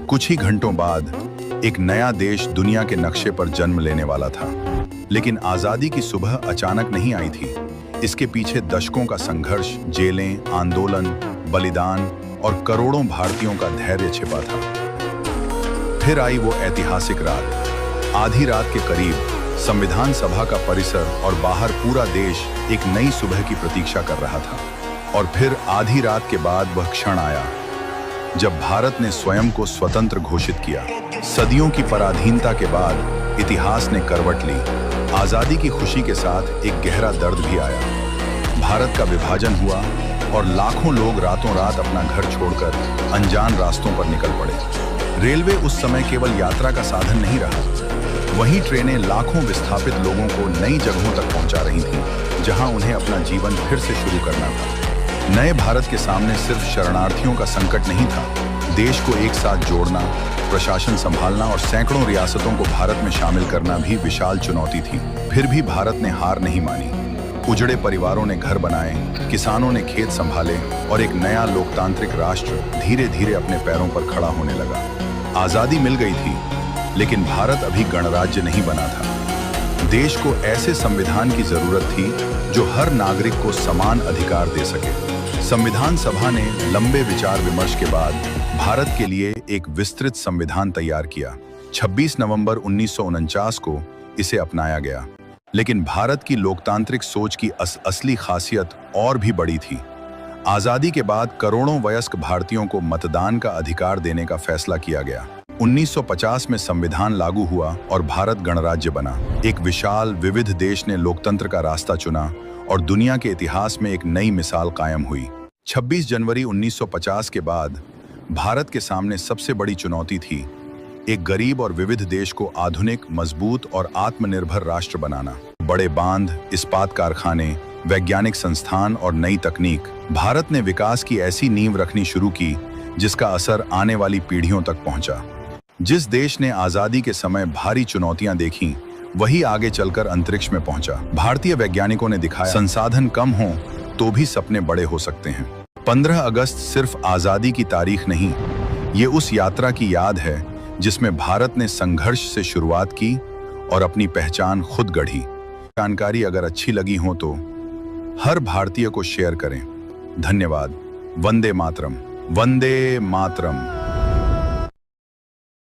कुछ ही घंटों बाद एक नया देश दुनिया के नक्शे पर जन्म लेने वाला था। लेकिन आजादी की सुबह अचानक नहीं आई थी। इसके पीछे दशकों का संघर्ष, जेलें, आंदोलन, बलिदान और करोड़ों भारतीयों का धैर्य छिपा था। फिर आई वो ऐतिहासिक रात। आधी रात के करीब संविधान सभा का परिसर और बाहर पूरा देश एक नई सुबह की प्रतीक्षा कर रहा था। और फिर आधी रात के बाद वह क्षण आया जब भारत ने स्वयं को स्वतंत्र घोषित किया। सदियों की पराधीनता के बाद इतिहास ने करवट ली। आजादी की खुशी के साथ एक गहरा दर्द भी आया। भारत का विभाजन हुआ और लाखों लोग रातों रात अपना घर छोड़कर अनजान रास्तों पर निकल पड़े। रेलवे उस समय केवल यात्रा का साधन नहीं रहा। वहीं ट्रेनें लाखों विस्थापित लोगों को नई जगहों तक पहुंचा रही थीं, जहां उन्हें अपना जीवन फिर से शुरू करना था। नए भारत के सामने सिर्फ शरणार्थियों का संकट नहीं था, देश को एक साथ जोड़ना, प्रशासन संभालना और सैकड़ों रियासतों को भारत में शामिल करना भी विशाल चुनौती थी। फिर भी भारत ने हार नहीं मानी। उजड़े परिवारों ने घर बनाए, किसानों ने खेत संभाले और एक नया लोकतांत्रिक राष्ट्र धीरे धीरे अपने पैरों पर खड़ा होने लगा। आजादी मिल गई थी, लेकिन भारत अभी गणराज्य नहीं बना था। देश को ऐसे संविधान की जरूरत थी जो हर नागरिक को समान अधिकार दे सके। संविधान सभा ने लंबे विचार विमर्श के बाद भारत के लिए एक विस्तृत संविधान तैयार किया। 26 नवंबर 1949 को इसे अपनाया गया। लेकिन भारत की लोकतांत्रिक सोच की असली खासियत और भी बड़ी थी। आजादी के बाद करोड़ों वयस्क भारतीयों को मतदान का अधिकार देने का फैसला किया गया। 1950 में संविधान लागू हुआ और भारत गणराज्य बना। एक विशाल विविध देश ने लोकतंत्र का रास्ता चुना और दुनिया के इतिहास में एक नई मिसाल कायम हुई। 26 जनवरी 1950 के बाद भारत के सामने सबसे बड़ी चुनौती थी एक गरीब और विविध देश को आधुनिक, मजबूत और आत्मनिर्भर राष्ट्र बनाना। बड़े बांध, इस्पात कारखाने, वैज्ञानिक संस्थान और नई तकनीक। भारत ने विकास की ऐसी नींव रखनी शुरू की जिसका असर आने वाली पीढ़ियों तक पहुंचा। जिस देश ने आजादी के समय भारी चुनौतियां देखीं, वही आगे चलकर अंतरिक्ष में पहुंचा। भारतीय वैज्ञानिकों ने दिखाया संसाधन कम हो तो भी सपने बड़े हो सकते हैं। 15 अगस्त सिर्फ आजादी की तारीख नहीं, ये उस यात्रा की याद है जिसमें भारत ने संघर्ष से शुरुआत की और अपनी पहचान खुद गढ़ी। जानकारी अगर अच्छी लगी हो तो हर भारतीय को शेयर करें। धन्यवाद। वंदे मातरम। वंदे मातरम।